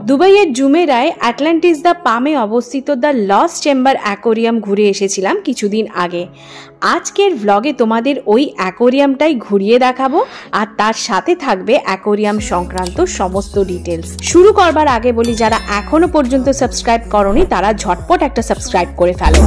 দুবাইয়ের জুমেরায় Atlantis the পামে অবস্থিত the lost chamber aquarium ঘুরে এসেছিলাম কিছুদিন আগে। আজকের ভ্লগে তোমাদের ওই অ্যাকোরিয়ামটাই ঘুরিয়ে দেখাবো, আর তার সাথে থাকবে অ্যাকোরিয়াম সংক্রান্ত সমস্ত ডিটেলস। শুরু করবার আগে বলি, যারা এখনো পর্যন্ত সাবস্ক্রাইব করোনি তারা ঝটপট একটা সাবস্ক্রাইব করে ফেলো।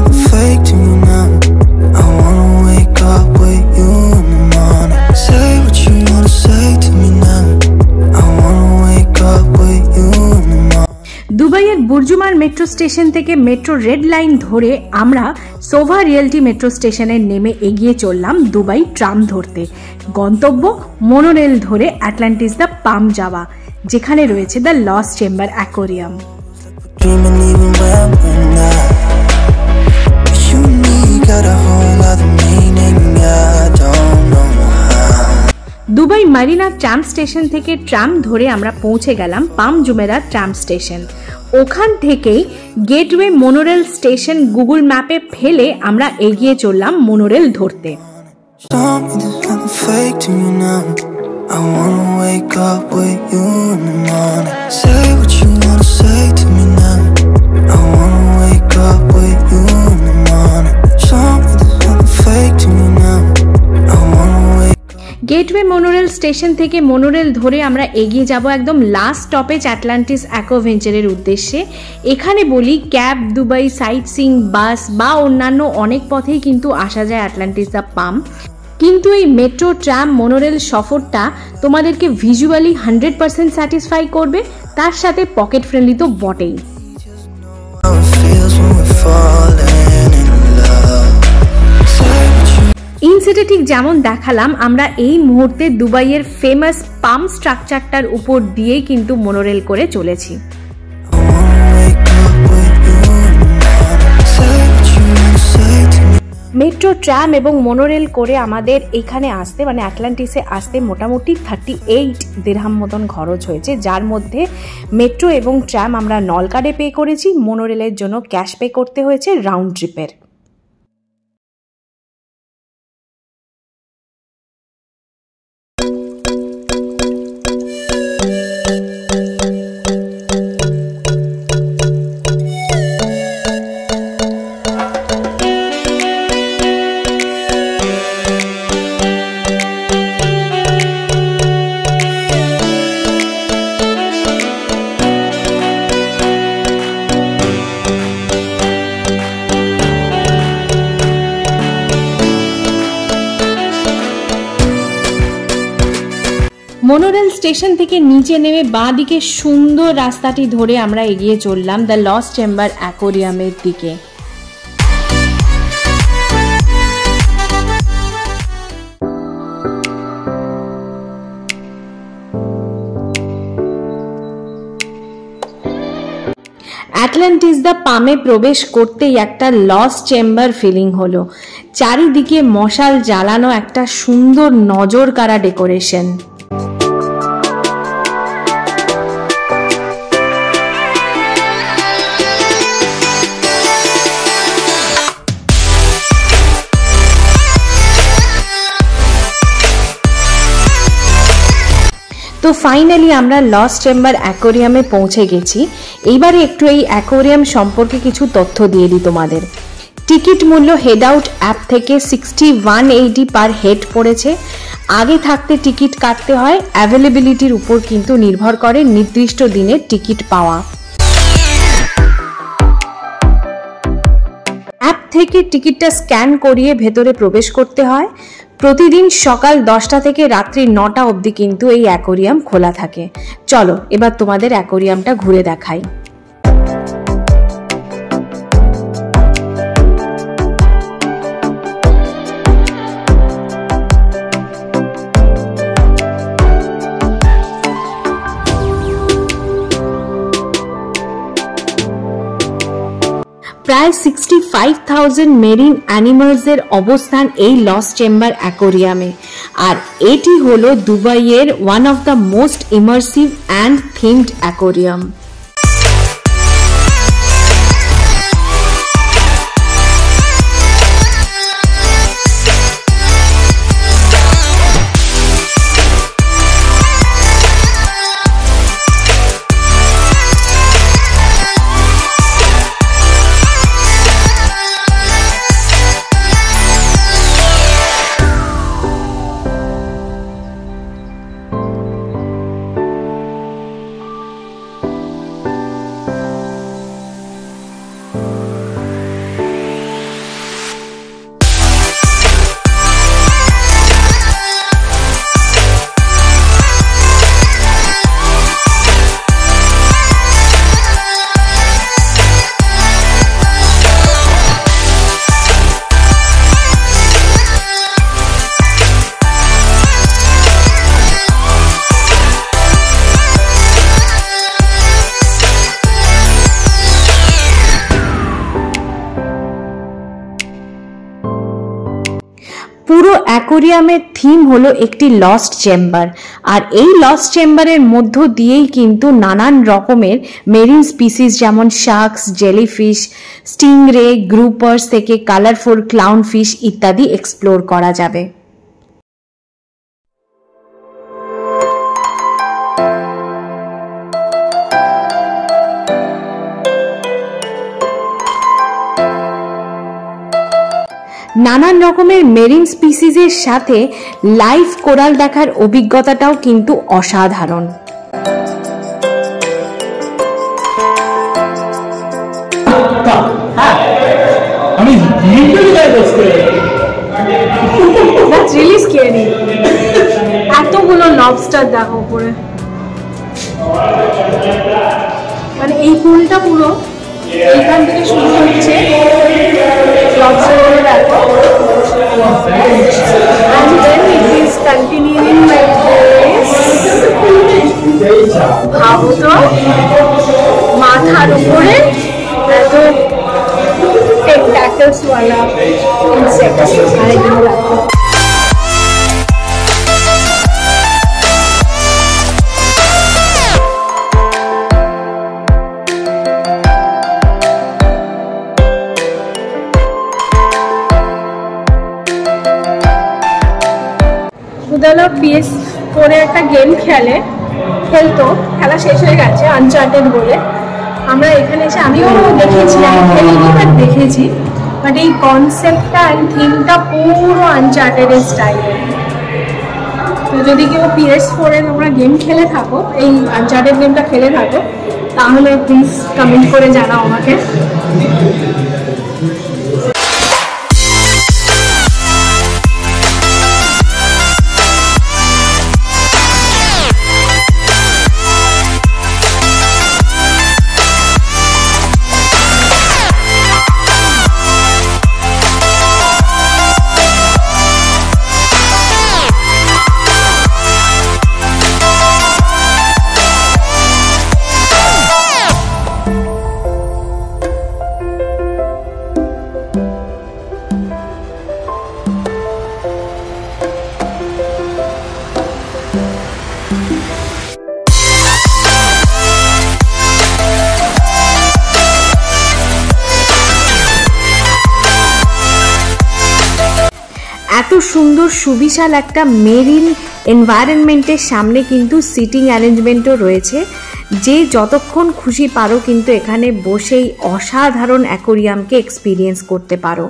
দুবাইয়ের বুর্জুমান মেট্রো স্টেশন থেকে মেট্রো রেড লাইন ধরে আমরা সোভা রিয়েলটি মেট্রো স্টেশনে নেমে এগিয়ে চললাম দুবাই ট্রাম ধরতে। গন্তব্য মোনোরেল ধরে অ্যাটলান্টিস দ্য পাম যাওয়া, যেখানে রয়েছে the lost chamber aquarium. Dubai Marina tram station থেকে ট্রাম ধরে আমরা পৌঁছে গেলাম পাম জুমেরা ট্রাম স্টেশন। ওখান থেকেই গেটওয়ে মোনোরেল স্টেশন গুগল ম্যাপে ফেলে আমরা এগিয়ে চললাম মোনোরেল ধরতে। গেটওয়ে মোনোরেল স্টেশন থেকে মোনোরেল ধরে আমরা এগিয়ে যাব একদম লাস্ট স্টপেজ অ্যাটলান্টিস অ্যাকোভেঞ্চারের উদ্দেশ্যে। এখানে বলি, ক্যাব, দুবাই সাইট সিইং, বাস বা অন্যান্য অনেক পথেই কিন্তু আসা যায় অ্যাটলান্টিস দ্য পাম। কিন্তু এই মেট্রো, ট্রাম, মোনোরেল সফরটা তোমাদেরকে ভিজুয়ালি 100% স্যাটিসফাই করবে, তার সাথে পকেট ফ্রেন্ডলি তো বটেই। ইনসেটে ঠিক যেমন দেখালাম, আমরা এই মুহূর্তে দুবাইয়ের ফেমাস পাম স্ট্রাকচারটার উপর দিয়েই কিন্তু মোনোরেল করে চলেছি। মেট্রো, ট্রাম এবং মোনোরেল করে আমাদের এখানে আসতে, মানে অ্যাটলান্টিসে আসতে মোটামুটি 38 দিরহাম মতন খরচ হয়েছে, যার মধ্যে মেট্রো এবং ট্রাম আমরা নল কার্ডে পে করেছি, মোনোরেলের জন্য ক্যাশ পে করতে হয়েছে রাউন্ড ট্রিপের। মোনোরেল স্টেশন থেকে নিচে নেমে বাঁ দিকে সুন্দর রাস্তাটি ধরে আমরা এগিয়ে চললাম দ্য লস্ট চেম্বার অ্যাকোরিয়ামের দিকে। অ্যাটলান্টিস দ্য পামে প্রবেশ করতেই একটা লস্ট চেম্বার ফিলিং হলো। চারিদিকে মশাল জ্বালানো একটা সুন্দর নজর কাড়া ডেকোরেশন। তো ফাইনালি আমরা লস্ট চেম্বার অ্যাকোরিয়ামে পৌঁছে গেছি। এইবারে একটু এই অ্যাকোরিয়াম সম্পর্কে কিছু তথ্য দিয়ে দিই তোমাদের। টিকিট মূল্য হেড আউট অ্যাপ থেকে 6180 পার হেড পড়েছে। আগে থাকতে টিকিট কাটতে হয়, অ্যাভেলেবিলিটির উপর কিন্তু নির্ভর করে নির্দিষ্ট দিনের টিকিট পাওয়া। অ্যাপ থেকে টিকিটটা স্ক্যান করিয়ে ভেতরে প্রবেশ করতে হয়। প্রতিদিন সকাল 10টা থেকে রাত্রি 9টা অবধি কিন্তু এই অ্যাকোরিয়াম খোলা থাকে। চলো এবার তোমাদের অ্যাকোরিয়ামটা ঘুরে দেখাই। প্রায় 65,000 মেরিন অ্যানিমালসের অবস্থান এই লস্ট চেম্বার অ্যাকোরিয়ামে, আর এটি হলো দুবাইয়ের one of the most immersive and themed aquarium. অ্যাকোরিয়ামের থিম হলো একটি লস্ট চেম্বার, আর এই লস্ট চেম্বারের মধ্য দিয়েই কিন্তু নানান রকমের মেরিন স্পিসিস যেমন শার্কস, জেলিফিশ, স্টিংরে, গ্রুপার্স থেকে কালারফুল ক্লাউন ফিশ ইত্যাদি এক্সপ্লোর করা যাবে। নানান রকমের মেরিন স্পিসিসের সাথে লাইভ কোরাল দেখার অভিজ্ঞতাটাও কিন্তু অসাধারণ। এতগুলো লবস্টার দেখো উপরে, মানে এই পুলটা পুরো এইখান থেকে শুরু হচ্ছে লবস্টারগুলো দেখো, and then it is continuing like this। ভাবো তো মাথার উপরে এত টেন্টাকলস ওয়ালা ইনসেক্টস, আর এগুলো দেখো। PS4 একটা গেম খেলতো, খেলা শেষ হয়ে গেছে আনচার্টেড বলে। আমরা এখানে এসে আমিও দেখেছি, আমি খেলিনি বাট দেখেছি, বাট এই কনসেপ্টটা অ্যান্ড থিমটা পুরো আনচার্টেড এর স্টাইলে। তো যদি কেউ PS4 এ তোমরা গেম খেলে থাকো, এই আনচার্টেড গেমটা খেলে থাকো, তাহলে প্লিজ কমেন্ট করে জানাও আমাকে। এত সুন্দর সুবিশাল একটা মেরিন এনভায়রনমেন্টের সামনে কিন্তু সিটিং অ্যারেঞ্জমেন্টও রয়েছে, যে যতক্ষণ খুশি পারো কিন্তু এখানে বসেই অসাধারণ অ্যাকোরিয়ামকে এক্সপিরিয়েন্স করতে পারো।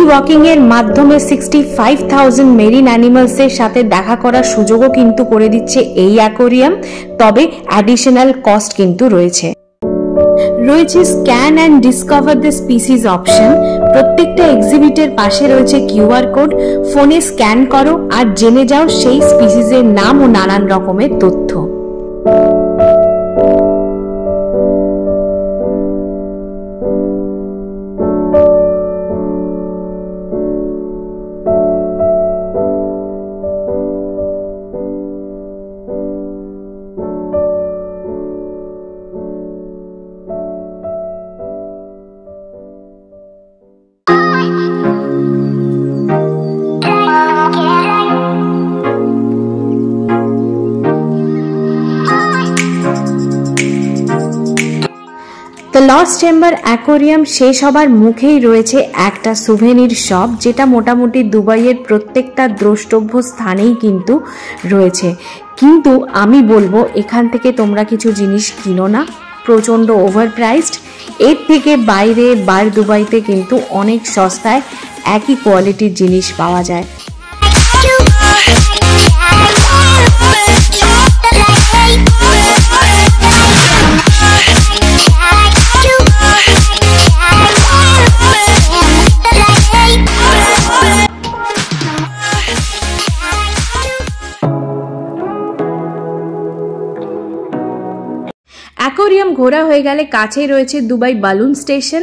ওয়াকিং এর মাধ্যমে 65,000 মেরিন অ্যানিমালস এর সাথে দেখা করার সুযোগও কিন্তু করে দিচ্ছে এই অ্যাকোরিয়াম, তবে অ্যাডিশনাল কস্ট কিন্তু রয়েছে। Scan and discover the species option. প্রত্যেকটা এক্সিবিটের পাশে রয়েছে কিউআর কোড, ফোনে স্ক্যান করো আর জেনে যাও সেই স্পিসিসের নাম ও নানান রকমের তথ্য। দ্য লস্ট চেম্বার অ্যাকোরিয়াম শেষ হবার মুখেই রয়েছে একটা সুভেনির শপ, যেটা মোটামুটি দুবাইয়ের প্রত্যেকটা দ্রষ্টব্য স্থানেই কিন্তু রয়েছে। কিন্তু আমি বলবো এখান থেকে তোমরা কিছু জিনিস কিনো না, প্রচণ্ড ওভার প্রাইসড। এর থেকে বাইরে দুবাইতে কিন্তু অনেক সস্তায় একই কোয়ালিটির জিনিস পাওয়া যায়। অ্যাকোরিয়াম ঘোরা হয়ে গেলে কাছেই রয়েছে দুবাই বালুন স্টেশন।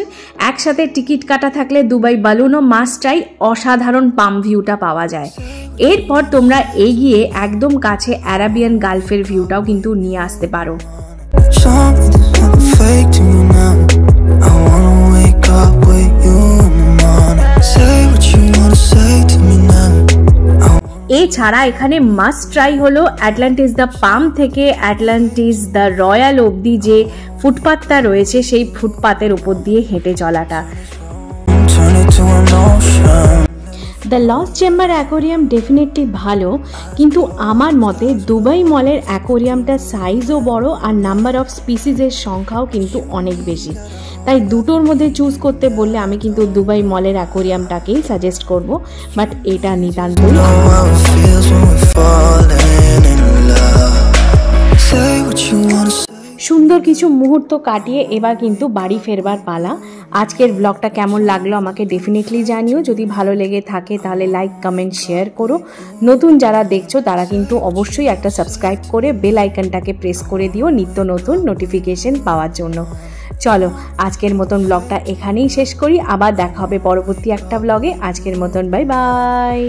একসাথে টিকিট কাটা থাকলে দুবাই বালুনও মাস্টটাই অসাধারণ পাম ভিউটা পাওয়া যায়। এরপর তোমরা এগিয়ে একদম কাছে অ্যারাবিয়ান গালফের ভিউটাও কিন্তু নিয়ে আসতে পারো। এছাড়া এখানে মাস্ট ট্রাই হলো অ্যাটলান্টিস দ্য পাম থেকে অ্যাটলান্টিস দ্য রয়্যাল অবধি যে ফুটপাথটা রয়েছে সেই ফুটপাথের উপর দিয়ে হেঁটে চলাটা। The lost chamber aquarium definitely ভালো, কিন্তু আমার মতে দুবাই মলের অ্যাকোরিয়ামটার সাইজও বড় আর নাম্বার অফ স্পিসিসের সংখ্যাও কিন্তু অনেক বেশি। তাই দুটোর মধ্যে চুজ করতে বললে আমি কিন্তু দুবাই মলের অ্যাকোরিয়ামটাকেই সাজেস্ট করব, বাট এটা নিতান্তই। সুন্দর কিছু মুহূর্ত কাটিয়ে এবার কিন্তু বাড়ি ফেরবার পালা। আজকের ব্লগটা কেমন লাগলো আমাকে ডেফিনেটলি জানিও। যদি ভালো লেগে থাকে তাহলে লাইক, কমেন্ট, শেয়ার করো। নতুন যারা দেখছো তারা কিন্তু অবশ্যই একটা সাবস্ক্রাইব করে বেল আইকনটাকে প্রেস করে দিও নিত্য নতুন নোটিফিকেশন পাওয়ার জন্য। চলো আজকের মতন ব্লগটা এখানেই শেষ করি, আবার দেখা হবে পরবর্তী একটা ব্লগে। আজকের মতন বাই বাই।